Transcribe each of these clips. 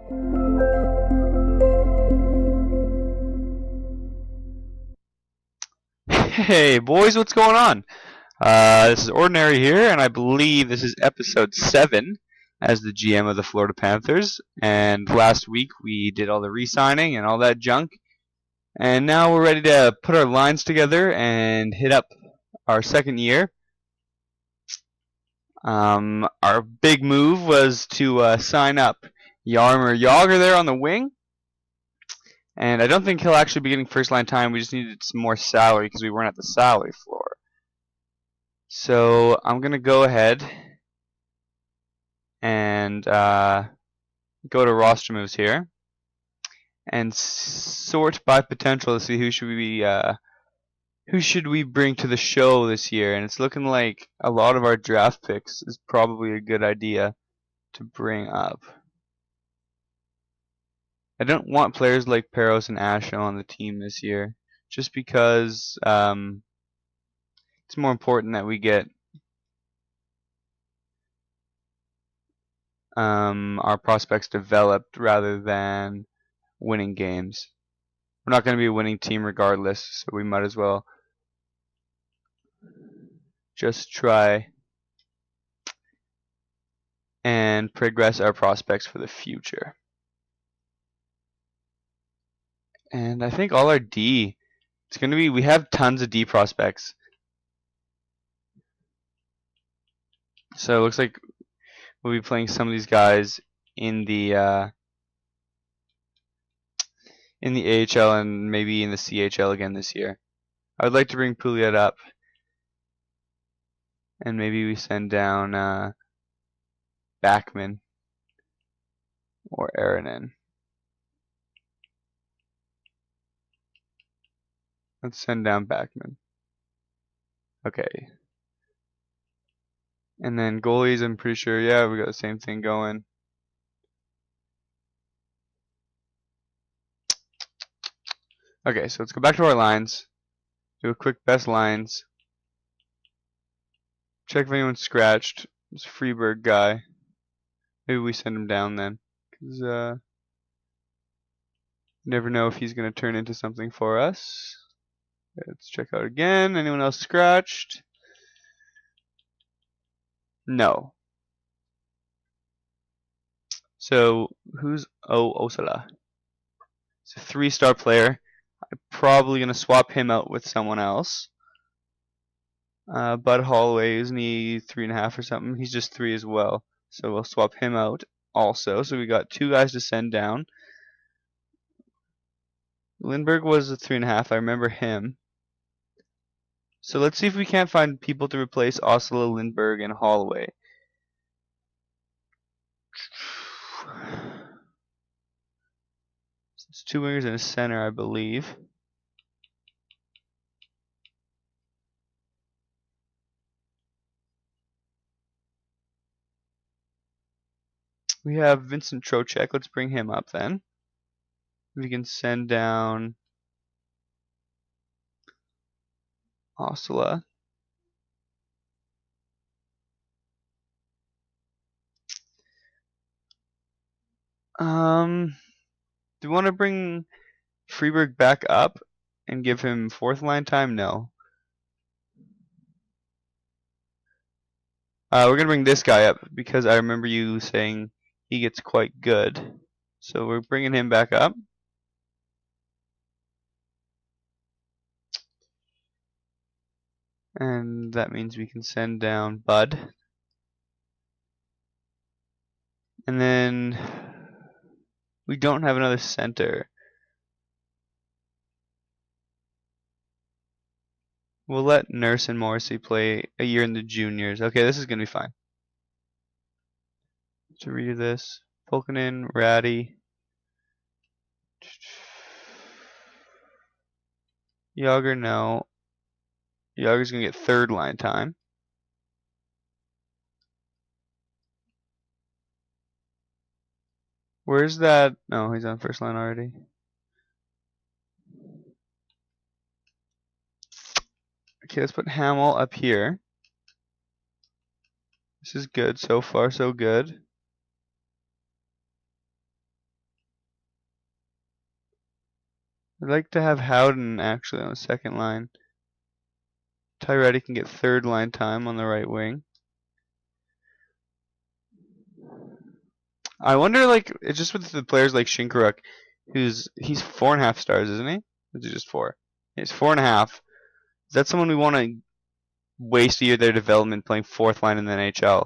Hey boys, what's going on? This is Ordinary here, and I believe this is episode 7 as the GM of the Florida Panthers. And last week we did all the re-signing and all that junk, and now we're ready to put our lines together and hit up our second year. Our big move was to sign up Jaromir Jagr there on the wing. And I don't think he'll actually be getting first line time. We just needed some more salary because we weren't at the salary floor. So I'm going to go ahead and go to roster moves here and sort by potential to see who should we bring to the show this year. And it's looking like a lot of our draft picks is probably a good idea to bring up. I don't want players like Peros and Asho on the team this year, just because it's more important that we get our prospects developed rather than winning games. We're not going to be a winning team regardless, so we might as well just try and progress our prospects for the future. And I think all our D, it's going to be, we have tons of D prospects. So it looks like we'll be playing some of these guys in the AHL and maybe in the CHL again this year. I would like to bring Pouliot up, and maybe we send down Backman or Aaronin. Let's send down Backman. Okay. And then goalies, I'm pretty sure, yeah, we got the same thing going. Okay, so let's go back to our lines. Do a quick best lines. Check if anyone's scratched. This Freeberg guy. Maybe we send him down then. Because, never know if he's going to turn into something for us. Let's check out again. Anyone else scratched? No. So, who's Osala? He's a 3-star player. I'm probably going to swap him out with someone else. Bud Holloway, isn't he 3.5 or something? He's just 3 as well. So we'll swap him out also. So we got 2 guys to send down. Lindbergh was a 3.5. I remember him. So let's see if we can't find people to replace Osala, Lindbergh, and Holloway. It's 2 wingers and a center, I believe. We have Vincent Trocheck. Let's bring him up then. We can send down Osala. Do we want to bring Freeberg back up and give him 4th line time? No. We're going to bring this guy up because I remember you saying he gets quite good. So we're bringing him back up. And that means we can send down Bud. And then we don't have another center. We'll let Nurse and Morrissey play a year in the juniors. Okay, this is going to be fine. To read this, Polkanen, Ratty, Jagr, no. Jagr's going to get 3rd line time. Where's that? No, he's on 1st line already. Okay, let's put Hamill up here. This is good. So far, so good. I'd like to have Howden actually on the second line. Tyretti can get third line time on the right wing. I wonder, like, it's just with the players like Shinkaruk, he's 4.5 stars, isn't he? Or is he just 4? He's 4.5. Is that someone we want to waste a year of their development playing fourth line in the NHL?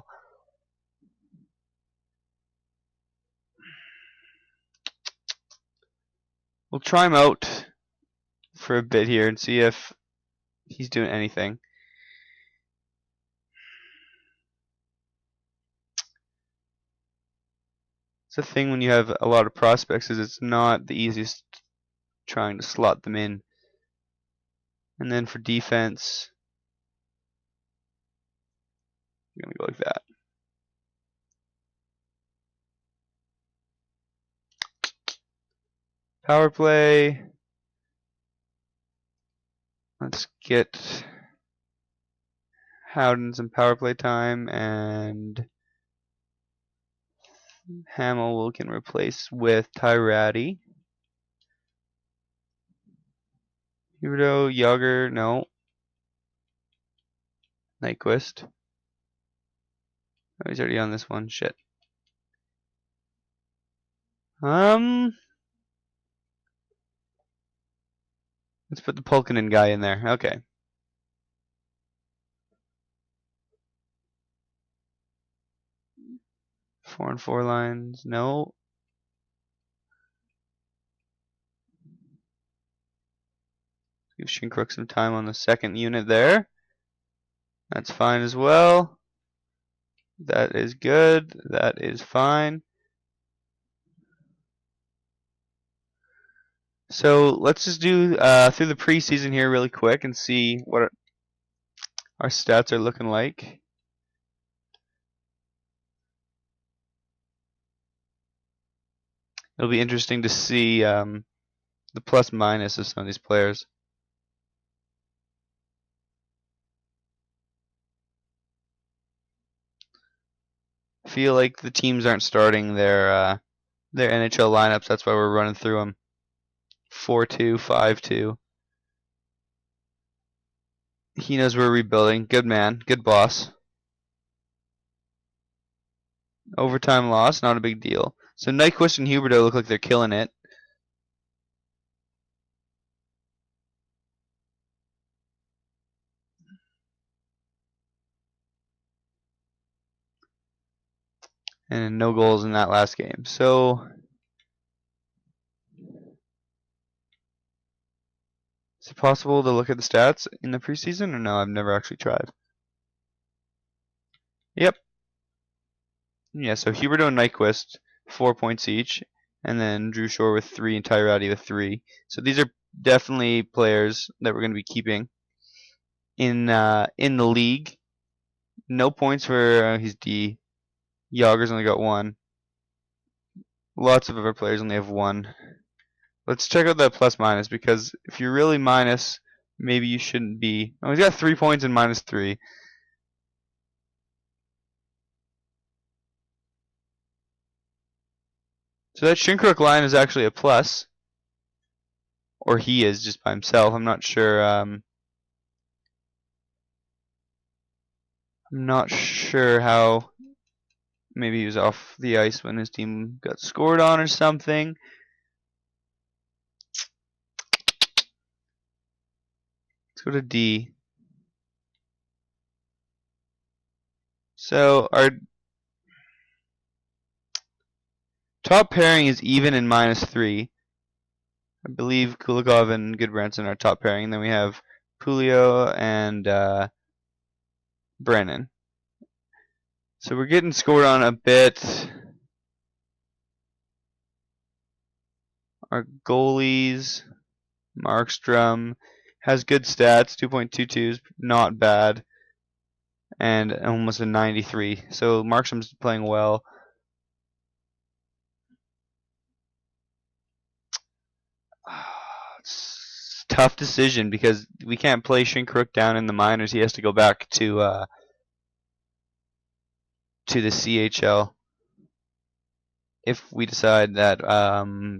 We'll try him out for a bit here and see if he's doing anything. It's the thing when you have a lot of prospects is it's not the easiest trying to slot them in. And then for defense, we're going to go like that. Power play. Let's get Howden some power play time, and Hamill we can replace with Tyretti. Huberdeau, Yager, no. Nyquist. Oh, he's already on this one. Shit. Let's put the Pulkinen guy in there. Okay. Four and four lines. No. Give Shinkruk some time on the second unit there. That's fine as well. That is good. That is fine. So let's just do through the preseason here really quick and see what our stats are looking like. It'll be interesting to see the plus minus of some of these players. I feel like the teams aren't starting their NHL lineups. That's why we're running through them. 4-2, 5-2. He knows we're rebuilding. Good man. Good boss. Overtime loss, not a big deal. So Nyquist and Huberdeau look like they're killing it. And no goals in that last game. So is it possible to look at the stats in the preseason or no? I've never actually tried. Yep. Yeah, so Huberdeau and Nyquist, 4 points each. And then Drew Shore with 3 and Tyretti with 3. So these are definitely players that we're going to be keeping in the league. No points for his D. Yager's only got 1. Lots of other players only have 1. Let's check out that plus minus, because if you're really minus, maybe you shouldn't be. Oh, he's got 3 points and minus 3. So that Shinkruk line is actually a plus. Or he is just by himself. I'm not sure. I'm not sure how. Maybe he was off the ice when his team got scored on or something. Let's go to D. So our top pairing is even in minus 3. I believe Kulikov and Goodbranson are top pairing. And then we have Pulio and Brennan. So we're getting scored on a bit. Our goalies, Markstrom has good stats, 2.22 is not bad, and almost a 93. So Markstrom's playing well. It's a tough decision because we can't play Shinkruk down in the minors. He has to go back to the CHL if we decide that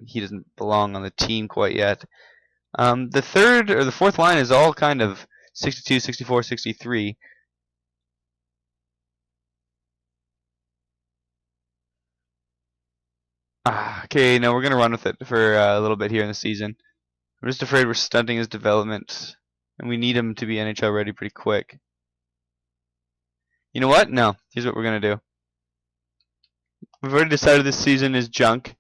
he doesn't belong on the team quite yet. The third or the fourth line is all kind of 62, 64, 63. Okay, no, we're gonna run with it for a little bit here in the season. I'm just afraid we're stunting his development, and we need him to be NHL ready pretty quick. You know what? No. Here's what we're gonna do. We've already decided this season is junk.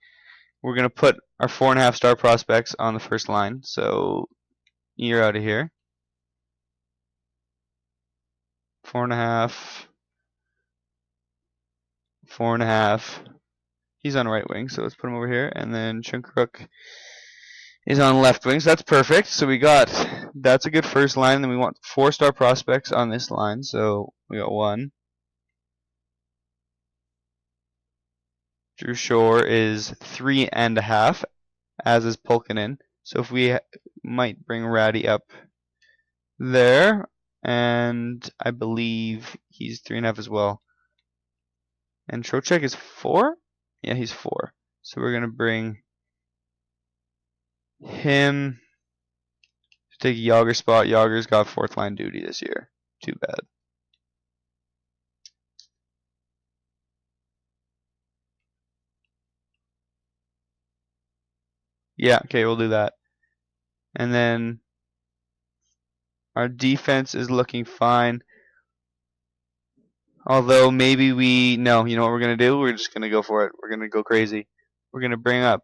We're gonna put our 4.5-star prospects on the first line. So you're out of here. 4.5. 4.5. He's on right wing, so let's put him over here. And then Chunkruk is on left wing, so that's perfect. So that's a good first line. Then we want 4-star prospects on this line. So we got 1. Drew Shore is 3.5, as is Pulkkinen. So if we might bring Ratty up there, and I believe he's 3.5 as well. And Trocheck is 4? Yeah, he's 4. So we're gonna bring him to take Yager's spot. Yager's got 4th line duty this year. Too bad. Yeah, okay, we'll do that. And then our defense is looking fine. Although maybe no, you know what we're going to do? We're just going to go for it. We're going to go crazy. We're going to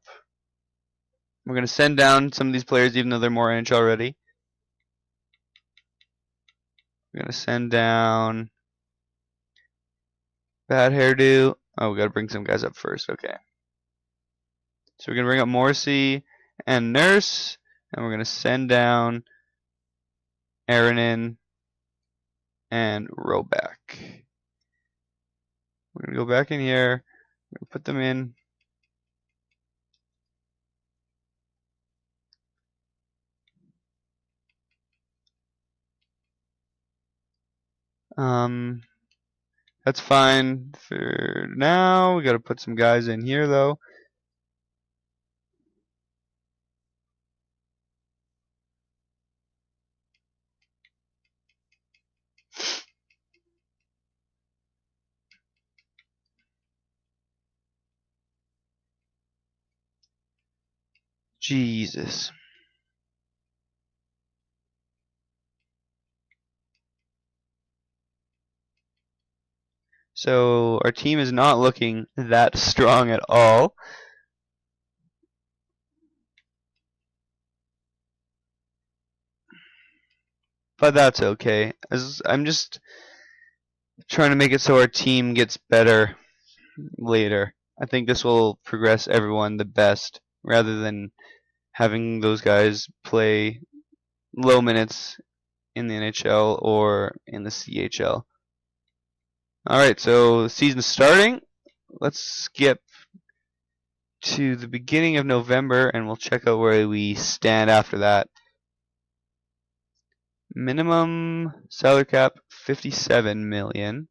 send down some of these players even though they're more NHL ready. We're going to send down Bad Hairdo. Oh, we got to bring some guys up first. Okay. So we're going to bring up Morrissey and Nurse. And we're going to send down Aaronin and Roback. We're going to go back in here. We're going to put them in. That's fine for now. We got to put some guys in here, though. Jesus. So our team is not looking that strong at all. But that's okay. I'm just trying to make it so our team gets better later. I think this will progress everyone the best rather than having those guys play low minutes in the NHL or in the CHL. Alright, so the season's starting. Let's skip to the beginning of November and we'll check out where we stand after that. Minimum salary cap 57 million.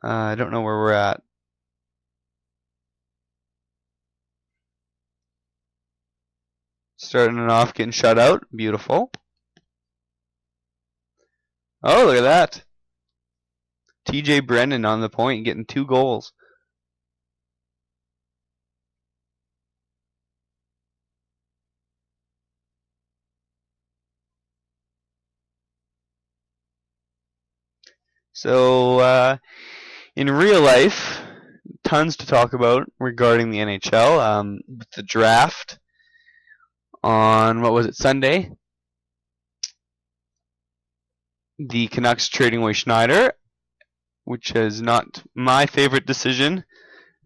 I don't know where we're at. Starting it off, getting shut out. Beautiful. Oh, look at that. TJ Brennan on the point, getting 2 goals. So, in real life, tons to talk about regarding the NHL. With the draft on, what was it, Sunday? The Canucks trading away Schneider, which is not my favorite decision,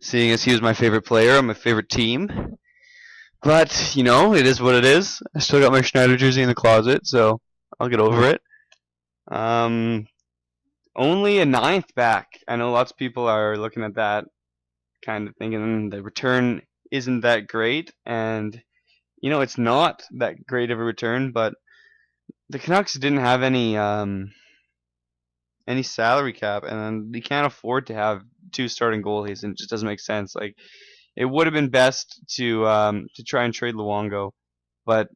seeing as he was my favorite player on my favorite team. But, you know, it is what it is. I still got my Schneider jersey in the closet, so I'll get over it. Only a 9th back. I know lots of people are looking at that, kind of thinking the return isn't that great. And, you know, it's not that great of a return, but the Canucks didn't have any salary cap, and they can't afford to have 2 starting goalies, and it just doesn't make sense. Like, it would have been best to try and trade Luongo, but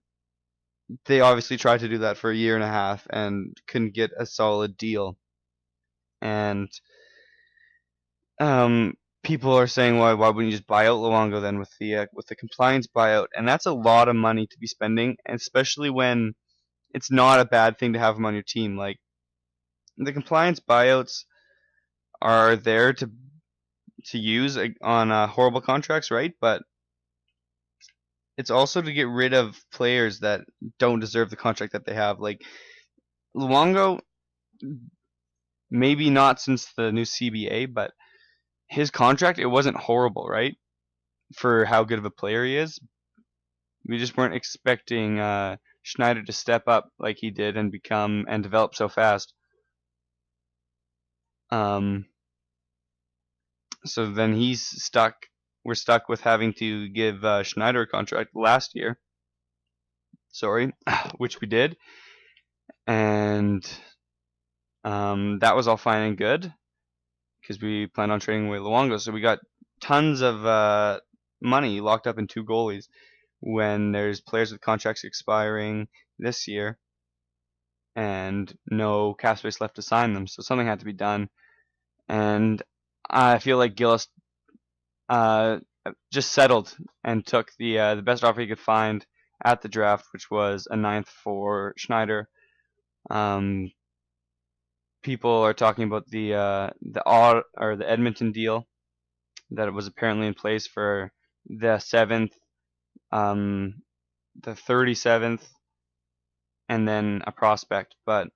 they obviously tried to do that for a year and a half and couldn't get a solid deal. And um, people are saying, why wouldn't you just buy out Luongo then with the compliance buyout? And that's a lot of money to be spending, especially when it's not a bad thing to have him on your team. Like, the compliance buyouts are there to use on horrible contracts, right? But it's also to get rid of players that don't deserve the contract that they have. Like Luongo, maybe not since the new CBA, but his contract, it wasn't horrible, right? For how good of a player he is. We just weren't expecting Schneider to step up like he did and become and develop so fast. Um, so then he's stuck. We're stuck with having to give Schneider a contract last year. Sorry, which we did, and that was all fine and good because we planned on trading away Luongo. So we got tons of money locked up in two goalies when there's players with contracts expiring this year and no cap space left to sign them. So something had to be done, and I feel like Gillis uh, just settled and took the best offer he could find at the draft, which was a ninth for Schneider. Um, People are talking about the Edmonton deal that was apparently in place for the 7th, the 37th, and then a prospect. But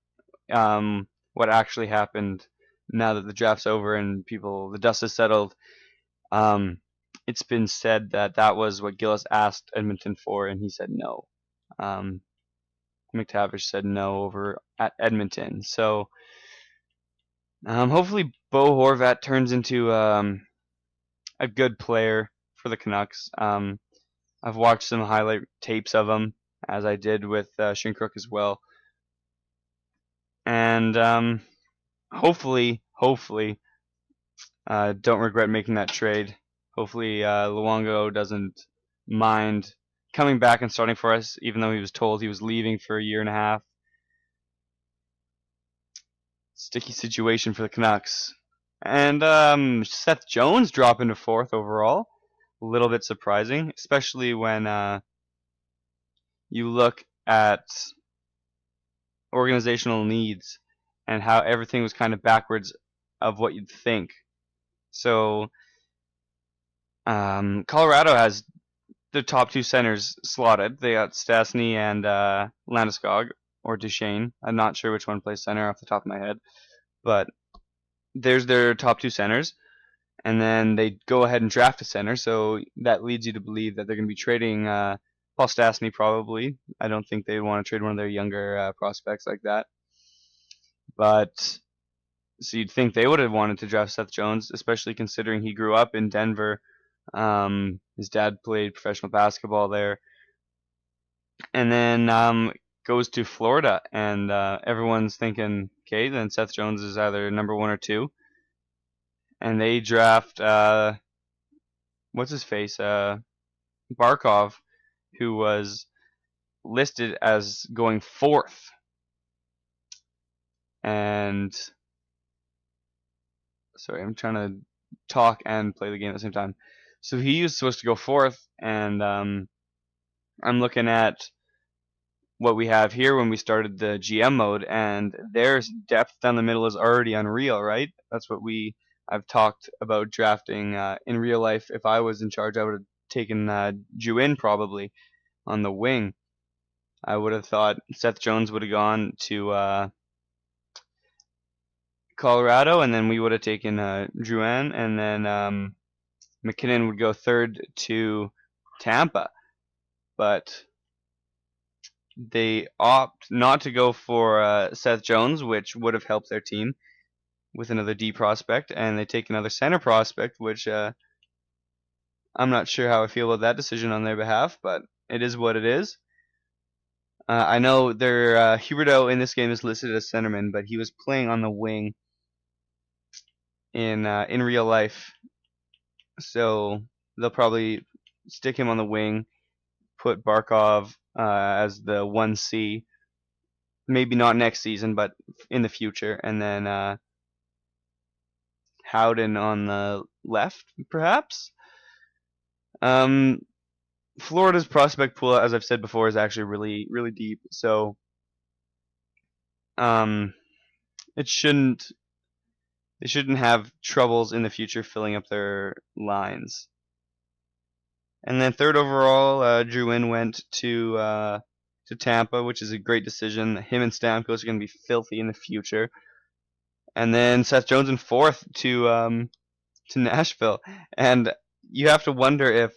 what actually happened now that the draft's over and the dust has settled, um, it's been said that that was what Gillis asked Edmonton for, and he said no. McTavish said no over at Edmonton. So hopefully Bo Horvat turns into a good player for the Canucks. I've watched some highlight tapes of him, as I did with Shinkruk as well, and hopefully, don't regret making that trade. Hopefully, Luongo doesn't mind coming back and starting for us, even though he was told he was leaving for a year and a half. Sticky situation for the Canucks. And Seth Jones dropping to 4th overall. A little bit surprising, especially when you look at organizational needs and how everything was kind of backwards of what you'd think. So Colorado has the top two centers slotted. They got Stastny and Landeskog or Duchesne. I'm not sure which one plays center off the top of my head, but there's their top two centers. And then they go ahead and draft a center, so that leads you to believe that they're going to be trading Paul Stastny probably. I don't think they want to trade one of their younger prospects like that. But so you'd think they would have wanted to draft Seth Jones, especially considering he grew up in Denver. His dad played professional basketball there, and then goes to Florida, and everyone's thinking, okay, then Seth Jones is either number 1 or 2, and they draft what's his face, Barkov, who was listed as going 4th, and sorry, I'm trying to talk and play the game at the same time. So he was supposed to go 4th, and I'm looking at what we have here when we started the GM mode, and their depth down the middle is already unreal, right? That's what I've talked about drafting in real life. If I was in charge, I would have taken Juin probably on the wing. I would have thought Seth Jones would have gone to Colorado, and then we would have taken Drouin, and then McKinnon would go 3rd to Tampa. But they opt not to go for Seth Jones, which would have helped their team with another D prospect, and they take another center prospect, which I'm not sure how I feel about that decision on their behalf, but it is what it is. I know their Huberdeau in this game is listed as centerman, but he was playing on the wing in real life, so they'll probably stick him on the wing, put Barkov as the 1C. Maybe not next season, but in the future. And then Howden on the left, perhaps. Um, Florida's prospect pool, as I've said before, is actually really, really deep. So um, it shouldn't they shouldn't have troubles in the future filling up their lines. And then third overall, Drew In went to Tampa, which is a great decision. Him and Stamkos are going to be filthy in the future. And then Seth Jones in fourth to Nashville. And you have to wonder if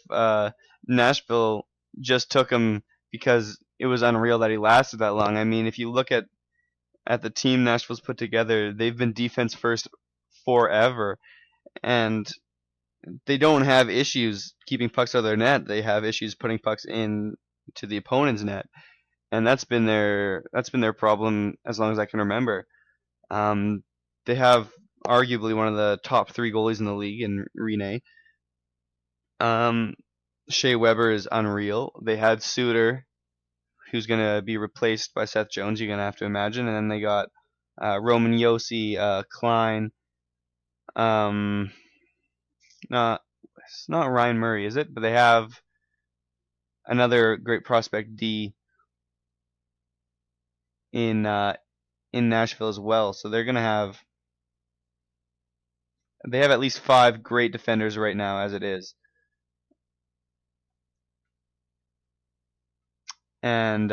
Nashville just took him because it was unreal that he lasted that long. I mean, if you look at the team Nashville's put together, they've been defense first forever, and they don't have issues keeping pucks out of their net. They have issues putting pucks in to the opponent's net, and that's been their problem as long as I can remember. Um, they have arguably one of the top three goalies in the league in Rene. Um, Shea Weber is unreal. They had Suter, who's going to be replaced by Seth Jones, you're going to have to imagine. And then they got Roman Yossi, Klein. Um, it's not Ryan Murray, is it? But they have another great prospect D in Nashville as well. So they have at least five great defenders right now as it is. And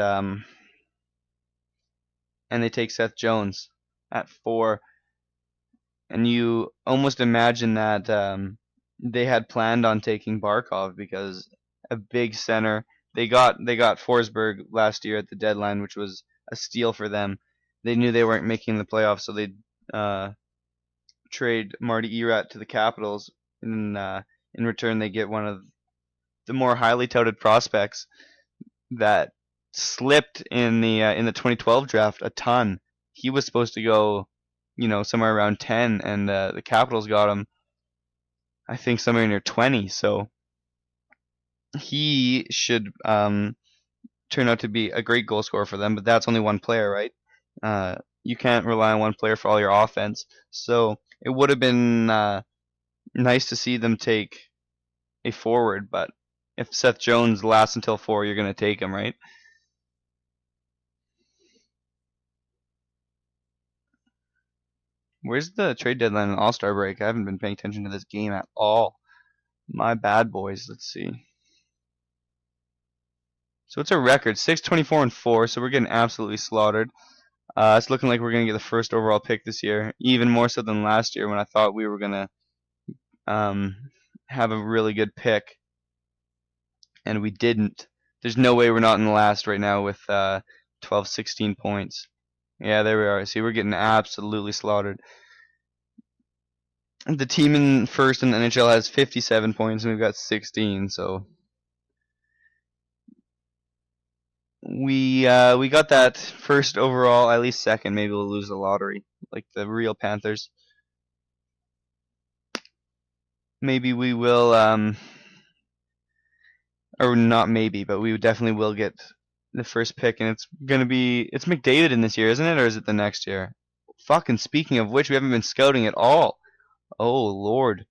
they take Seth Jones at 4, and you almost imagine that they had planned on taking Barkov because a big center. They got Forsberg last year at the deadline, which was a steal for them. They knew they weren't making the playoffs, so they trade Marty Erat to the Capitals. In return, they get one of the more highly touted prospects that slipped in the 2012 draft a ton. He was supposed to go, somewhere around 10, and the Capitals got him, I think, somewhere near 20. So he should turn out to be a great goal scorer for them. But that's only one player, right? You can't rely on one player for all your offense. So it would have been nice to see them take a forward, but if Seth Jones lasts until 4, you're going to take him, right? Where's the trade deadline and All-Star break? I haven't been paying attention to this game at all. My bad, boys. Let's see. So it's a record, 6-24-4, so we're getting absolutely slaughtered. It's looking like we're going to get the first overall pick this year, even more so than last year when I thought we were going to have a really good pick, and we didn't. There's no way we're not in the last right now with 12, 16 points. Yeah, there we are. See, we're getting absolutely slaughtered. The team in first in the NHL has 57 points, and we've got 16. So we got that first overall, at least second. Maybe we'll lose the lottery, like the real Panthers. Maybe we will, or not maybe, but we definitely will get the first pick, and it's McDavid in this year, isn't it, or is it the next year? Fucking speaking of which, we haven't been scouting at all. Oh Lord,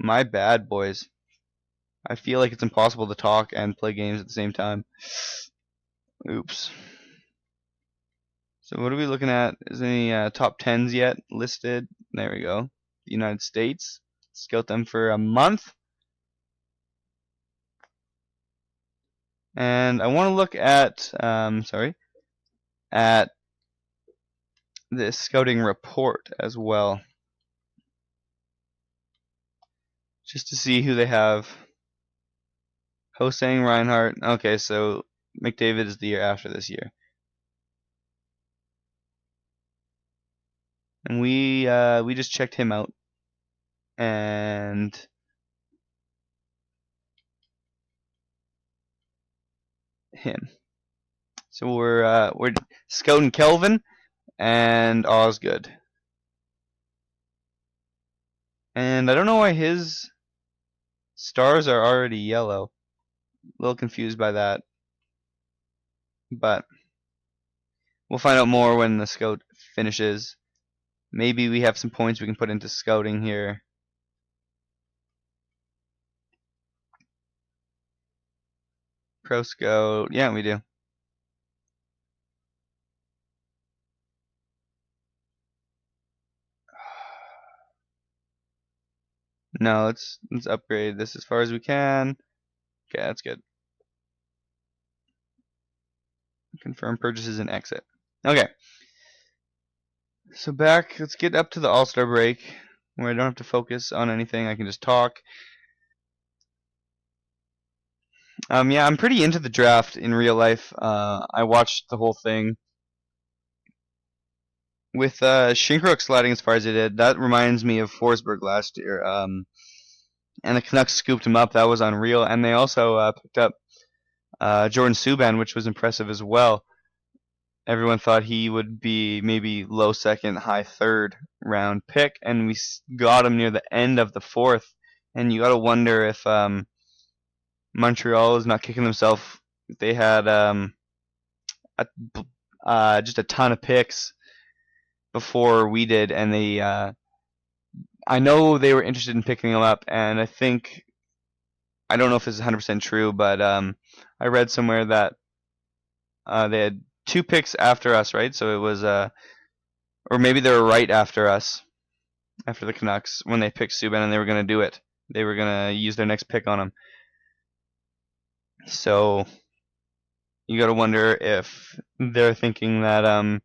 my bad, boys. I feel like it's impossible to talk and play games at the same time. Oops. So what are we looking at? Is any top 10s yet listed? There we go. The United States. Scout them for a month. And I want to look at, at the scouting report as well. Just to see who they have. Hosang Reinhardt. Okay, so McDavid is the year after this year. And we just checked him out. And him. So we're scouting Kelvin and Osgood. And I don't know why his stars are already yellow. little confused by that. But we'll find out more when the scout finishes. Maybe we have some points we can put into scouting here. Pro Scout. Yeah, we do. No, let's upgrade this as far as we can. Okay, that's good. Confirm purchases and exit. Okay. So let's get up to the All-Star break where I don't have to focus on anything. I can just talk. Yeah, I'm pretty into the draft in real life. I watched the whole thing. With Shinkrook sliding as far as he did, that reminds me of Forsberg last year. And the Canucks scooped him up. That was unreal. And they also picked up Jordan Subban, which was impressive as well. Everyone thought he would be maybe low second, high third round pick, and we got him near the end of the fourth. And you got to wonder if Montreal is not kicking themselves. They had just a ton of picks before we did, and I know they were interested in picking him up, and I don't know if this is 100% true, but I read somewhere that they had 2 picks after us, right? So it was, or maybe they were right after us, after the Canucks, when they picked Subban, and they were going to do it. They were going to use their next pick on him. So you got to wonder if they're thinking that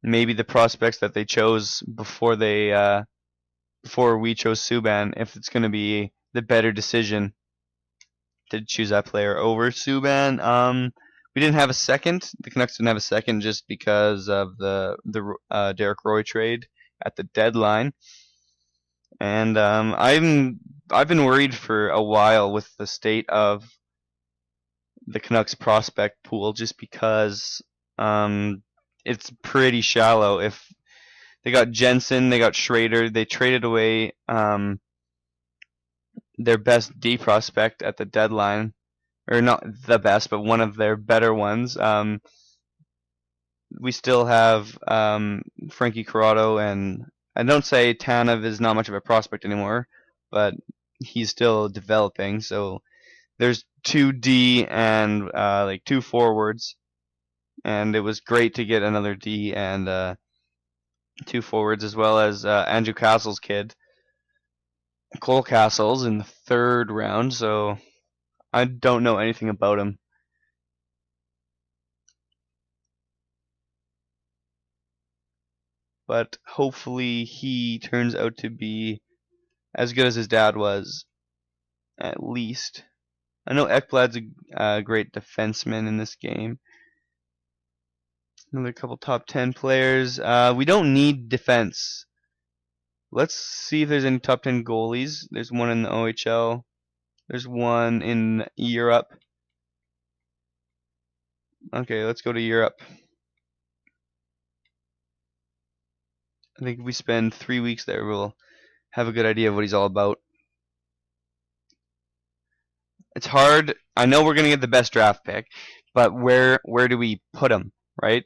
maybe the prospects that they chose before we chose Subban, if it's going to be the better decision to choose that player over Subban. We didn't have a second. The Canucks didn't have a second just because of the Derek Roy trade at the deadline. And I've been worried for a while with the state of the Canucks prospect pool, just because it's pretty shallow. If they got Jensen, they got Schrader, they traded away their best D prospect at the deadline, or not the best, but one of their better ones. We still have Frankie Corrado, and I don't say Tanev is not much of a prospect anymore, but he's still developing. So there's 2D and like 2 forwards, and it was great to get another D and 2 forwards, as well as Andrew Castle's kid, Cole Castles, in the 3rd round. So I don't know anything about him. But hopefully he turns out to be as good as his dad was, at least. I know Ekblad's a great defenseman in this game. Another couple top 10 players. We don't need defense. Let's see if there's any top 10 goalies. There's one in the OHL. There's one in Europe. Okay, let's go to Europe. I think if we spend 3 weeks there, we'll have a good idea of what he's all about. It's hard. I know we're gonna get the best draft pick, but where do we put him, right?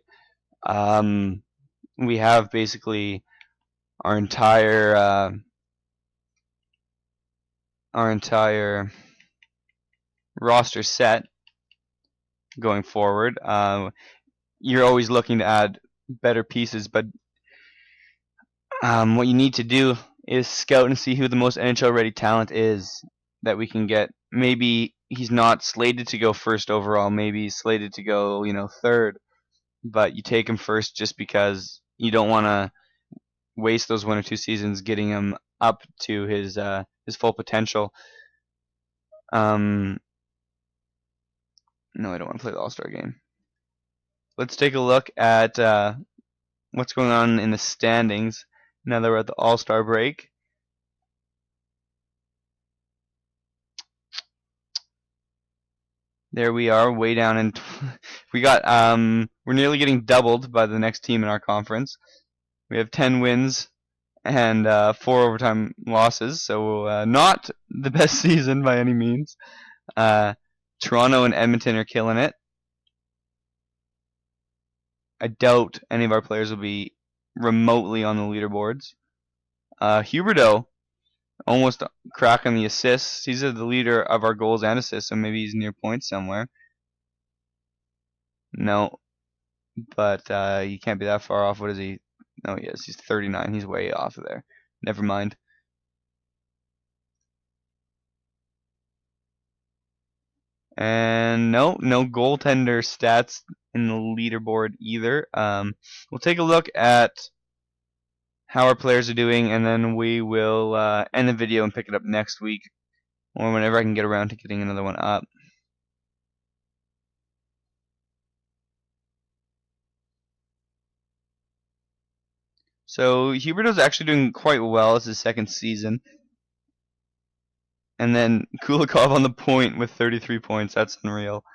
We have basically our entire roster set going forward. You're always looking to add better pieces, but what you need to do is scout and see who the most NHL ready talent is that we can get. Maybe he's not slated to go first overall. Maybe he's slated to go, 3rd. But you take him first just because you don't want to waste those 1 or 2 seasons getting him up to his full potential. No, I don't want to play the All-Star game. Let's take a look at what's going on in the standings now that we're at the All-Star break. There we are, way down in. We're nearly getting doubled by the next team in our conference. We have 10 wins and 4 overtime losses, so not the best season by any means. Toronto and Edmonton are killing it. I doubt any of our players will be remotely on the leaderboards. Huberdeau almost cracking the assists. He's the leader of our goals and assists, so maybe he's near points somewhere. No, but he can't be that far off. What is he? No, he is. He's 39. He's way off of there. Never mind. And no goaltender stats in the leaderboard either. We'll take a look at how our players are doing, and then we will end the video and pick it up next week, or whenever I can get around to getting another one up. So Huberdeau's actually doing quite well. It's his second season. And then Kulikov on the point with 33 points. That's unreal.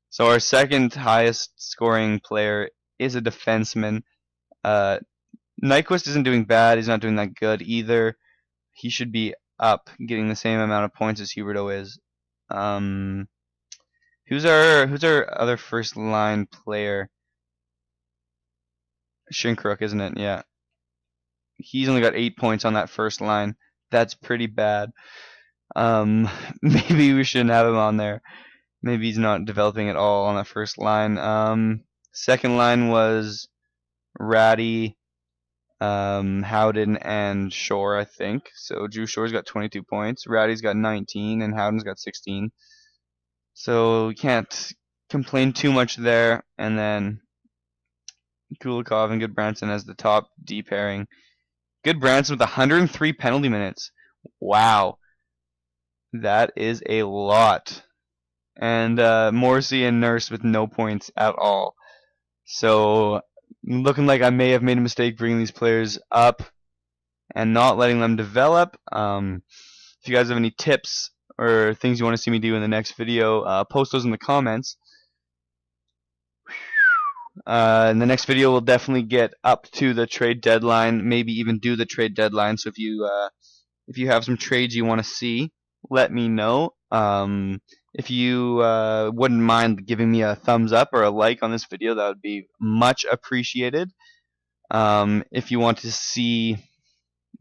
So our second highest scoring player is a defenseman. Nyquist isn't doing bad. He's not doing that good either. He should be up, getting the same amount of points as Huberdeau is. Who's our other first line player? Shinkrook, isn't it? Yeah. He's only got 8 points on that first line. That's pretty bad. Maybe we shouldn't have him on there. Maybe he's not developing at all on that first line. Second line was Ratty, Howden, and Shore, I think. So Drew Shore's got 22 points. Ratty's got 19, and Howden's got 16. So we can't complain too much there. And then Kulikov and Goodbranson as the top D pairing. Goodbranson with 103 penalty minutes. Wow. That is a lot. And Morrissey and Nurse with no points at all. So looking like I may have made a mistake bringing these players up and not letting them develop. If you guys have any tips or things you want to see me do in the next video, post those in the comments. In the next video, we'll definitely get up to the trade deadline, maybe even do the trade deadline. So if you have some trades you want to see, let me know. If you wouldn't mind giving me a thumbs up or a like on this video, that would be much appreciated. If you want to see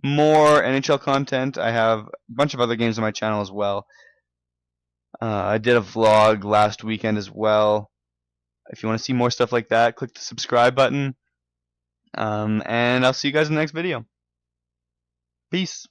more NHL content, I have a bunch of other games on my channel as well. I did a vlog last weekend as well. If you want to see more stuff like that, click the subscribe button. And I'll see you guys in the next video. Peace.